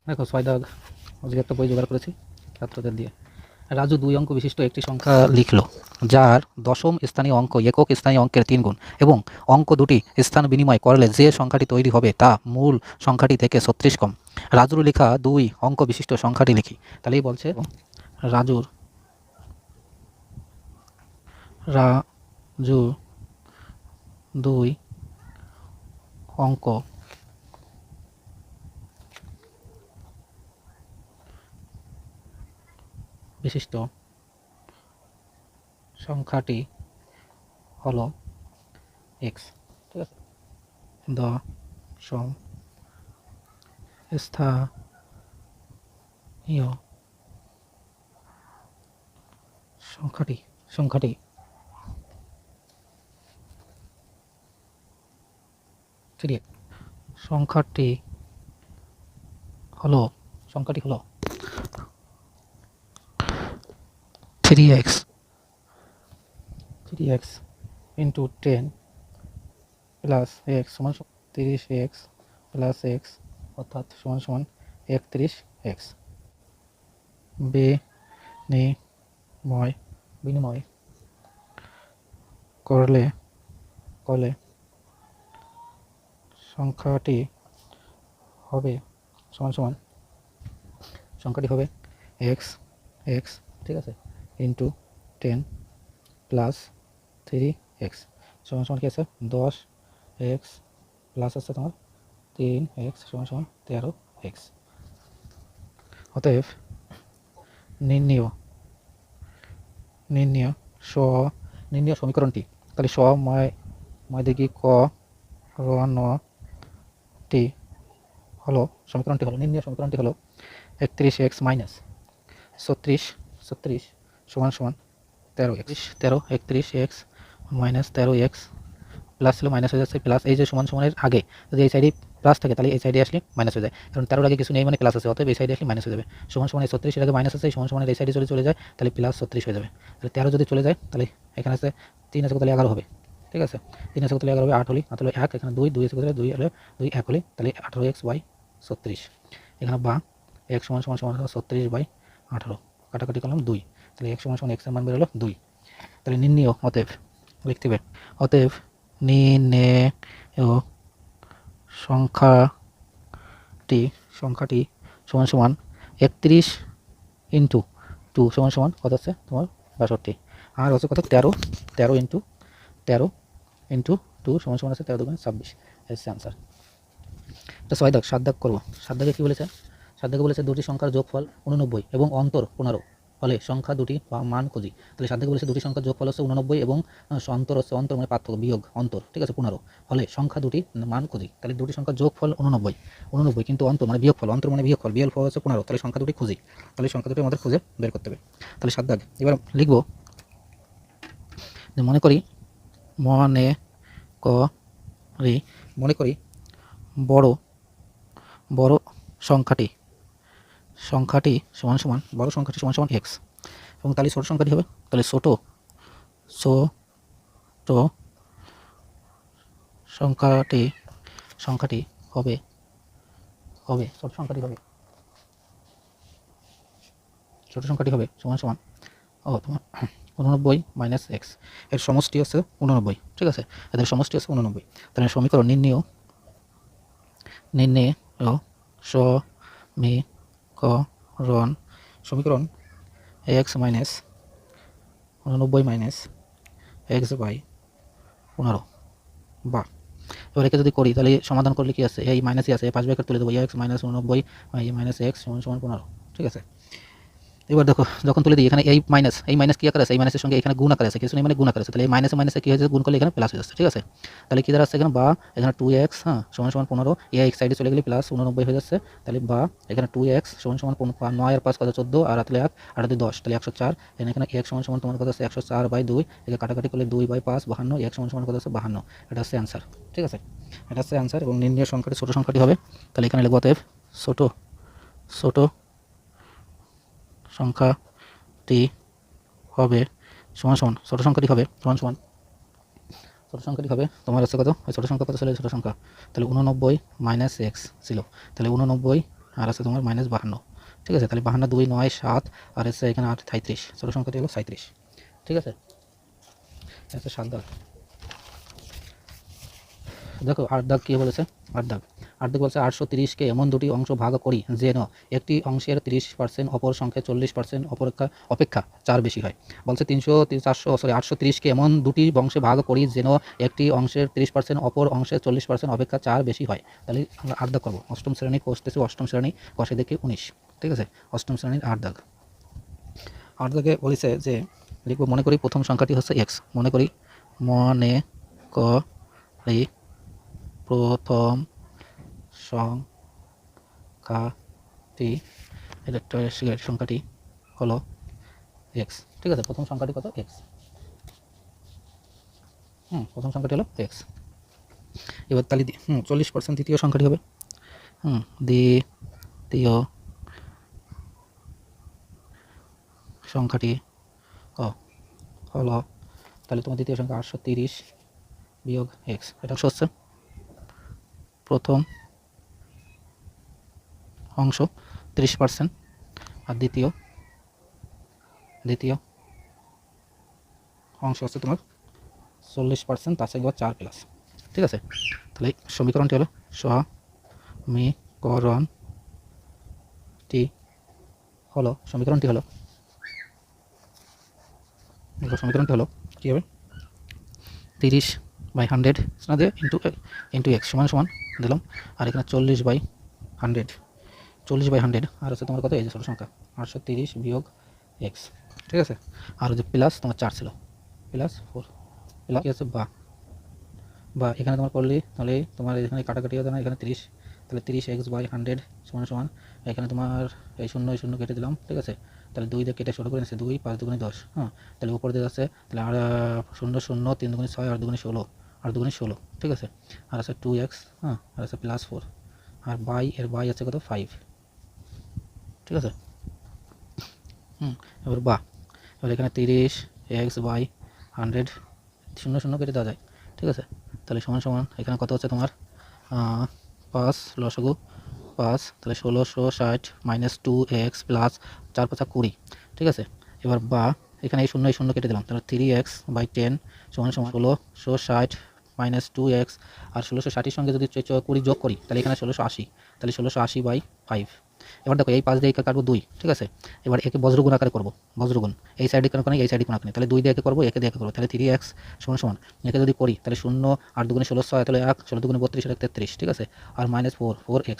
দেখো ৬ দাগ আজকে একটা বই জোগাড় করেছি ছাত্রদের দিয়ে। রাজু ২ অঙ্ক বিশিষ্ট একটি সংখ্যা লিখল, যার দশম স্থানীয় অঙ্ক একক স্থানীয় অঙ্কের ৩ গুণ এবং অঙ্ক দুটি স্থান বিনিময় করলে যে সংখ্যাটি তৈরি হবে তা মূল সংখ্যাটি থেকে ৩৬ কম। রাজুর লেখা ২ অঙ্ক বিশিষ্ট সংখ্যাটি লিখি। তাহলেই বলছে রাজুর রাজুর ২ অঙ্ক বিশিষ্ট সংখ্যাটি হলো এক্স। ঠিক আছে, দশম স্থানীয় সংখ্যাটি সংখ্যাটি ঠিক সংখ্যাটি হলো three x into 10 plus x সমান 30x প্লাস এক্স অর্থাৎ সমান সমান 31x। বিনিময় করলে সংখ্যাটি হবে এক্স ঠিক আছে ইন্টু 10 প্লাস 3x সমান সমান কি আছে 10x প্লাস আছে তোমার 3x সমান সমান 13x। অতএব নির্ণীয় সমীকরণটি, তাহলে ময় দেখি ক র ন টি হলো নির্ণীয় সমীকরণটি হলো 31x মাইনাস 36 সমান সমান 13x 31x minus 13x plus ছিল মাইনাস হয়ে যাচ্ছে প্লাস, এই যে সমান সমানের আগে যদি এই সাইডে প্লাস থাকে তাহলে এই সাইডে আসলে মাইনাস হয়ে যায়, কারণ 13 আগে কিছু নেই মানে প্লাস আছে, অতএব এই সাইডে আসলে মাইনাস হয়ে যাবে। সমান সমান 36 এর আগে মাইনাস আছে, সমান সমানের এই সাইডে চলে যায় তাহলে প্লাস 36 হয়ে যাবে। তাহলে 13 যদি চলে যায় তাহলে এখানে আছে 3 আছে তাহলে 11 হবে। ঠিক আছে, 3 আছে তাহলে 11 হবে, 8 হলে 1, এখানে 2 আছে তাহলে 2 হলে 2 1 হলে তাহলে 18x বাই 36। এখানে বা x সমান সমান 36 বাই 18 কাটাকাটি করলাম 2, তাহলে x সমান সমান x এর মান বের হলো 2। তাহলে নির্ণীয় অতএব লিখতে হবে, অতএব নির্ণেয় সংখ্যাটি সমান সমান 31 ইন্টু 2 সমান সমান কত আছে তোমার 62, আর হচ্ছে কত 13 ইন্টু 2 সমান সমান আছে 13 2 26 এসে আনসার। এটা 6 দাগ। 7 দাগ করবো। 7 দাগে কী বলেছে? 7 দাগে বলেছে দুটি সংখ্যার যোগফল 89 এবং অন্তর 15 হলে সংখ্যা দুটি বা মান খুঁজি। তাহলে 7 দাগে বলেছে দুটি সংখ্যার যোগফল হচ্ছে 89 এবং অন্তর হচ্ছে অন্তর মানে পার্থক্য বিয়োগ অন্তর, ঠিক আছে 15 হলে সংখ্যা দুটি মান খুঁজি। তাহলে দুটি সংখ্যার যোগফল 89 কিন্তু অন্তর মানে বিয়োগফল, অন্তর মানে বিয়োগফল হচ্ছে 15, তাহলে সংখ্যা দুটি খুঁজি। তাহলে সংখ্যা দুটি আমাদের খুঁজে বের করতে হবে। তাহলে 7 দাগ এবার লিখবো যে মনে করি বড় সংখ্যাটি সমান সমান x এবং তাহলে ছোট সংখ্যাটি হবে, তাহলে ছোট সংখ্যাটি হবে সমান সমান তোমার 89 মাইনাস এক্স, এর সমষ্টি হচ্ছে 89, ঠিক আছে, এদের সমষ্টি হচ্ছে 89। তাহলে সমীকরণ নির্ণেয় সমীকরণ X minus 89 minus X by 15 বা এবার একে যদি করি তাহলে সমাধান করলে কি আছে, এই মাইনাসই আছে, 5 ব্র্যাকেট তুলে দেবো, এক্স মাইনাস 89 মাইনাস এক্স সমান সমান 15, ঠিক আছে। এবার দেখো যখন তুলে দিই এখানে এই মাইনাস কি আকার আছে, এই মাইনাসের সঙ্গে এখানে গুণ আকার আছে, কিছু নেই মানে গুণ আকার আছে, তাহলে এই মাইনাসে কি হয়েছে গুণ করলে এখানে প্লাস হয়ে যাচ্ছে, ঠিক আছে। তাহলে কি দাঁড়াচ্ছে এখানে বা এখানে 2x সমান সমান 15, এই এক সাইডে চলে গেলে প্লাস 89 হয়ে যাচ্ছে, তাহলে বা এখানে 2x সমান সমান 9 আর 5 কত 14 আর 8 1 আর 2 10, তাহলে 104, এখানে x সমান সমান তোমার কত আছে 104 বাই 2, একে কাটাকাটি করলে 2 বাই 5 52, x সমান সমান কত আছে 52, এটা হচ্ছে অ্যান্সার, ঠিক আছে, এটা হচ্ছে অ্যান্সার। এবং নির্ণয় সংখ্যাটি ছোট সংখ্যাটি হবে, তাহলে এখানে লিখব অতএব ছোট সংখ্যাটি হবে সমান সমান ছোট সংখ্যাটি হবে তোমার আছে কত, ছোট সংখ্যা কত ছিল ছোট সংখ্যা, তাহলে 89 মাইনাস এক্স ছিল, তাহলে 89 আর আছে তোমার -52। ঠিক আছে, তাহলে 52 2 9 7 আর আছে এখানে 8 37, ছোট সংখ্যাটি হলো 37। ঠিক আছে, এটা 7 দাগ। দেখো 8 দাগ কী বলেছে, 8 দাগ, 8 দাগ বলছে 830কে এমন দুটি অংশ ভাগ করি যেন একটি অংশের 30% অপর সংখ্যা 40% অপেক্ষা 4 বেশি হয়। বলছে 830কে এমন দুটি অংশে ভাগ করি যেন একটি অংশের 30% অপর অংশের 40% অপেক্ষা 4 বেশি হয়। তাহলে আমরা 8 দাগ করবো। অষ্টম শ্রেণী কষতেছি, অষ্টম শ্রেণী কষে দেখি 19। ঠিক আছে, অষ্টম শ্রেণীর 8 দাগ। 8 দাগে বলেছে যে লিখব, মনে করি প্রথম সংখ্যাটি হচ্ছে এক্স। মনে করি প্রথম সংখ্যাটি ইলেকট্রনিক সংখ্যাটি হলো এক্স। ঠিক আছে, প্রথম সংখ্যাটি কত, এক্স। প্রথম সংখ্যাটি হলো এক্স। এবার তাহলে 40% দ্বিতীয় সংখ্যাটি হবে, দ্বিতীয় সংখ্যাটি হলো, তাহলে তোমার দ্বিতীয় সংখ্যা 830 বিয়োগ এক্স, এটা হচ্ছে প্রথম অংশ 30%, আর দ্বিতীয় অংশ হচ্ছে তোমার 40%, তার সাথে 4 প্লাস। ঠিক আছে, তাহলে সমীকরণটি হলো সমীকরণটি হলো কী হবে, 30/100 না দিয়ে ইন্টু এক্স সমান দিলাম, আর এখানে 40/100, 40/100, আর হচ্ছে তোমার কত, এই যে ছোটো সংখ্যা 830 বিয়োগ এক্স। ঠিক আছে, আর যে প্লাস তোমার 4 ছিল, প্লাস 4, প্লাস কী আছে বা এখানে তোমার করলে তাহলে তোমার এখানে কাটাকাটি হবে না, এখানে 30, তাহলে 30x/100 সমান এখানে তোমার এই 0 কেটে দিলাম। ঠিক আছে, তাহলে 2 দিয়ে কেটে ষোলো করে নিচ্ছে, 2 5 2 10, তাহলে উপর দিয়ে যাচ্ছে, তাহলে আর 0 0 3 2 6 8 2 16, আর 2 16। ঠিক আছে, আর আছে 2x, আর আছে +4, আর এর বাই আছে কত, 5। ঠিক আছে, এবার এবার এখানে 30x/100, 0 কেটে দেওয়া যায়। ঠিক আছে, তাহলে সমান এখানে কত হচ্ছে তোমার 5 লসাগু 5, তাহলে 1660 - 2x প্লাস 4 5 20। ঠিক আছে, এবার এখানে এই 0 কেটে দিলাম, তাহলে 3x/10 সমান 1660 - 2x, আর 1660 সঙ্গে যদি 20 যোগ করি তাহলে এখানে 1680, তাহলে 1680/5। এবার দেখো এই 5 দিয়ে কাটবো 2। ঠিক আছে, এবার একে বজ্রগুণ আকারে করবো, বজ্রগুণ এই সাইডে কোনখানে এই সাইডে কোনখানে, তাহলে 2 দিয়ে একে করবো, একে দিয়ে একে করবো, তাহলে 3x সমান একে যদি করি তাহলে 0 8 2 16 6, তাহলে 1 16 2 32 33। ঠিক আছে, আর -4x,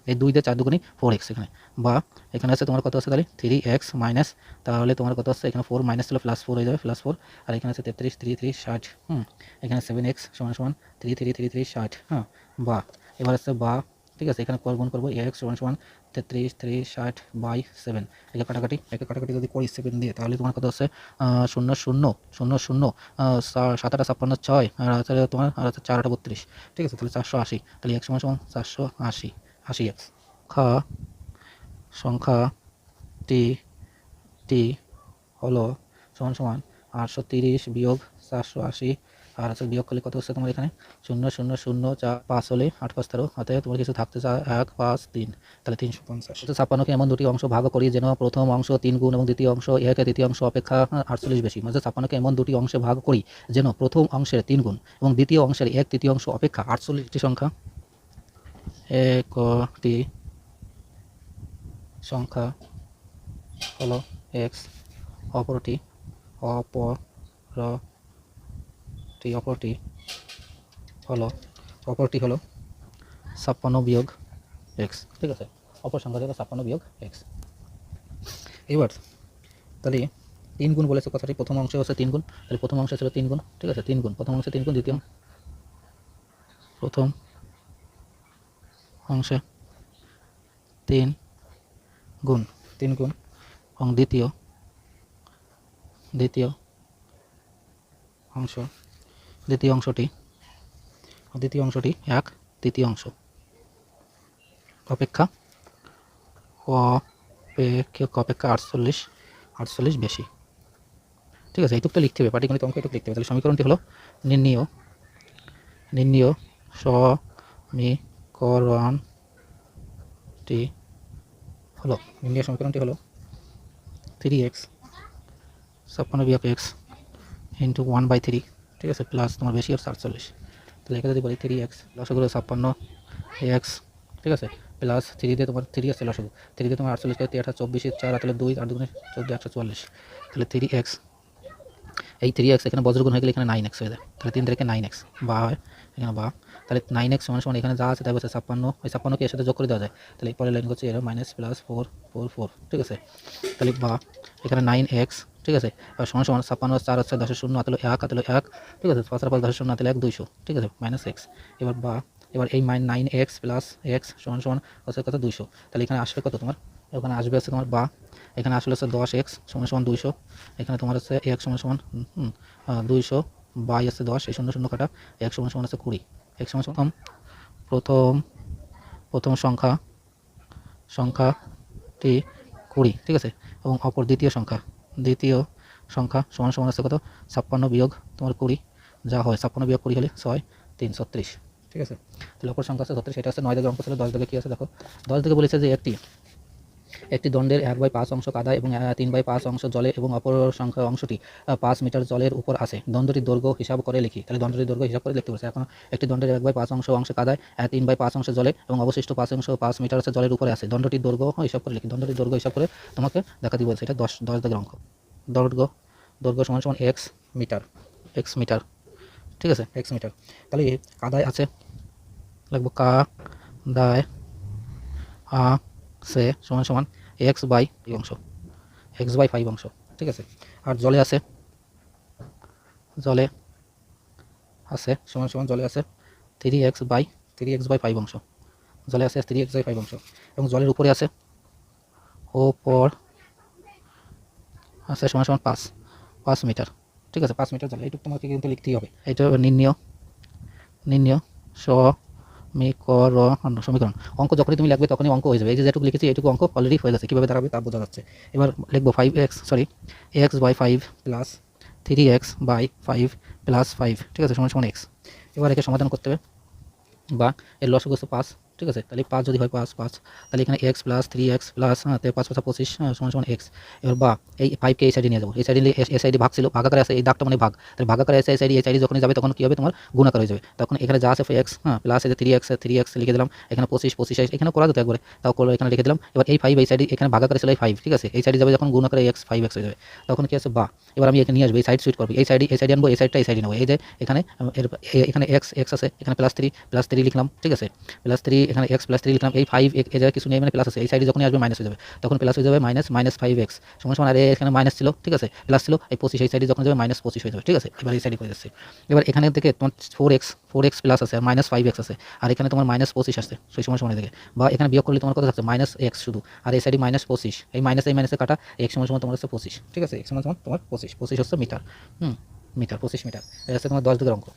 এই 2 দিয়ে 4 2 4x, এখানে বা এখানে আছে তোমার কত আছে, তাহলে 3x মাইনাস, তাহলে তোমার কত আছে, এখানে 4 মাইনাস ছিল +4 হয়ে যাবে, +4, আর এখানে আছে 33 3 3 60, এখানে 7x সমান 3 3 3 3 60, বা এবার আছে ঠিক আছে, এখানে গুণ করবো x সমান 33 3 60/7, একে কাটাকাটি যদি করি 7 দিয়ে, তাহলে তোমার কত হচ্ছে 0 0 0 0 7 8 56 6, আর আছে তোমার আর আছে 4 8 32। ঠিক আছে, তাহলে 480, তাহলে x সমান 480 80x। সংখ্যাটি হলো সমান 830 বিয়োগ 480, আর আছে বিয়োগ করলে কত হচ্ছে তোমার এখানে 0 0 0 4 5 হলে 8 5 13, হাতে তোমার কিছু থাকতে চায় 1 5 3, তাহলে 350। 56কে এমন দুটি অংশ ভাগ করি যেন প্রথম অংশ 3 গুণ এবং দ্বিতীয় অংশ একে তৃতীয় অংশ অপেক্ষা 48 বেশি। মানে 56কে এমন দুটি অংশে ভাগ করি যেন প্রথম অংশের 3 গুণ এবং দ্বিতীয় অংশের 1/3 অংশ অপেক্ষা 48টি সংখ্যা, একটি সংখ্যা হলো এক্স, অপরটি হলো 56 বিয়োগ এক্স। ঠিক আছে, অপর সংখ্যাটি হলো 56 বিয়োগ এক্স। এবার তাহলে 3 গুণ বলেছে কথাটি, প্রথম অংশে হচ্ছে 3 গুণ, তাহলে প্রথম অংশে ছিল 3 গুণ। ঠিক আছে, 3 গুণ, প্রথম অংশে 3 গুণ, প্রথম অংশে 3 গুণ এবং দ্বিতীয় অংশটি 1/3 অংশ অপেক্ষা 48 বেশি। ঠিক আছে, এইটুকু লিখতে হবে, পাটিগণিত অঙ্ক এইটুকু লিখতে হবে। তাহলে সমীকরণটি হলো নির্ণীয় সমীকরণটি হলো নির্ণয় সমীকরণটি হলো 3x 56 বিয়োগ x ইন্টু 1/3, ঠিক আছে, প্লাস তোমার বেশি আর 47। তাহলে এখানে যদি বলি 3x লসাগুলো 56 x, ঠিক আছে, প্লাস 3 দিয়ে তোমার 3 আছে লসাগু, 3 দিয়ে তোমার 48 করে 3 8 24 4 তাহলে 2 আর 2 14 144। তাহলে 3x, এই 3x এখানে বজ্রগুণ হয়ে গেলে এখানে 9x হয়ে যায়, তাহলে 3 থেকে 9x বা হয় এখানে বা, তাহলে 9x সমান সমান এখানে যা আছে তাই বলছে 56, ওই 56কে এর সাথে যোগ করে দেওয়া যায়, তাহলে এই পরের লাইন হচ্ছে এর মাইনাস প্লাস 4 4 4, ঠিক আছে। তাহলে বা এখানে 9x, ঠিক আছে, আর সমান সমান 56 4 হচ্ছে 10 শূন্য, তাহলে 1 তাহলে 1, ঠিক আছে, 5 আর 5 10 শূন্য, তাহলে 1 200, ঠিক আছে, মাইনাস x। এবার বা এবার এই 9x প্লাস x সমান সমান হচ্ছে কত 200, তাহলে এখানে আসবে কত তোমার, ওখানে আসবে হচ্ছে তোমার বা এখানে আসলে হচ্ছে 10x সমান সমান 200, এখানে তোমার হচ্ছে x সমান সমান 200 বাই আছে 10, এই শূন্য শূন্য কাটা, x সমান সমান আছে 20, x সমান সমান প্রথম সংখ্যাটি 20, ঠিক আছে, এবং অপর দ্বিতীয় সংখ্যা সমান সমান আছে কত 56 বিয়োগ তোমার 20, যা হয় 56 বিয়োগ 20 হলে 6 3 36, ঠিক আছে। তাহলে অপর সংখ্যা আছে 36, সেটা আছে 9 দাগের অঙ্ক ছিল। 10 দাগে কী আছে দেখো, 10 দাগে বলেছে যে একটি দণ্ডের 1/5 অংশ কাদায় এবং 3/5 অংশ জলে এবং অপর সংখ্যা অংশটি 5 মিটার জলের উপর আছে, দণ্ডটির দৈর্ঘ্য হিসাব করে লিখি। তাহলে দণ্ডটির দৈর্ঘ্য হিসাব করে লিখতে বলছে। এখন একটি দণ্ডের 1/5 অংশ কাদায়, 3/5 অংশ জলে এবং অবশিষ্ট 5 মিটার আছে জলের উপরে আছে, দণ্ডটির দৈর্ঘ্য হিসাব করে লিখি। দণ্ডটির দৈর্ঘ্য হিসাব করে তোমাকে দেখাতে বলছে, এটা 10 দাগের অঙ্ক। দৈর্ঘ্য সমান সমান x মিটার, ঠিক আছে, x মিটার। তাহলে কাদায় আছে লিখব কাদায় আছে সমান সমান x বাই অংশ, x/5 অংশ, ঠিক আছে। আর জলে আছে সমান সমান জলে আছে 3x/5 অংশ, জলে আছে 3x/5 অংশ, এবং জলের উপরে আছে সমান সমান 5 মিটার, ঠিক আছে, 5 মিটার জলে। এইটুকু তোমাকে কিন্তু লিখতেই হবে। এটা নির্ণয় সমীকরণ। অঙ্ক যখনই তুমি লিখবে তখনই অঙ্ক হয়ে যাবে। এই যে যেটুকু লিখেছি এইটুকু অঙ্ক অলরেডি হয়ে যাচ্ছে, কীভাবে দাঁড়াবে তা বোঝা যাচ্ছে। এবার লিখবো x/5 প্লাস 3x/5 প্লাস 5, ঠিক আছে, সমান সমান x। এবার একে সমাধান করতে হবে, বা এর লসাগু হচ্ছে 5, ঠিক আছে, তাহলে 5 যদি হয় 5, তাহলে এখানে x প্লাস 3x প্লাস 5 5 25 সমান সমান x। এবার বা এই 5কে এই সাইডে নিয়ে যাবো, এই সাইডে ভাগ ছিল, ভাগাকারে আছে, এই দাগটা মানে ভাগ, তাহলে ভাগাকারে আছে এই সাইডে যখন যাবে তখন কী হবে তোমার গুণাকার হয়ে যাবে। তখন এখানে যা আছে x প্লাস এই যে 3x লিখে দিলাম, এখানে 25 এখানে করা যেত একবারে, তাও করে এখানে লিখে দিলাম। এবার এই 5 এই সাইডে এখানে ভাগাকারে ছিল এই 5, ঠিক আছে, এই সাইডে যাবে যখন গুণাকারে x 5x হয়ে যাবে, তখন কি আছে বা। এবার আমি এখানে নিয়ে আসবো, এই সাইড সুইট করবো, এই সাইডে আনবো, এই সাইডটা এই সাইডে নেবো। এই যে এখানে এখানে x আছে, এখানে +3 লিখলাম, ঠিক আছে, +3 এখানে x +3 লিখলাম, এই 5 এই জায়গায় কিছু নেই মানে প্লাস আছে, এই সাইডে যখনই আসবে মাইনাস হয়ে যাবে, তখন প্লাস হয়ে যাবে -5x সমান সমান, আর এখানে মাইনাস ছিল, ঠিক আছে, প্লাস ছিল, এই 25 এই সাইডে যখন যাবে -25 হয়ে যাবে, ঠিক আছে। এবার এই সাইডে করে যাচ্ছে। এবার এখানে থেকে তোমার 4x প্লাস আছে আর -5x আছে, আর এখানে তোমার -25 আসছে, সেই সমান সমান থেকে বা এখানে বিয়োগ করলে তোমার কত থাকছে -x শুধু, আর এই সাইডে -25, এই মাইনাসে কাটা x সমান সমান তোমার হচ্ছে 25, ঠিক আছে, x সমান সমান তোমার 25 হচ্ছে মিটার, মিটার 25 মিটার। এটা হচ্ছে তোমার 10 দাগের অঙ্ক।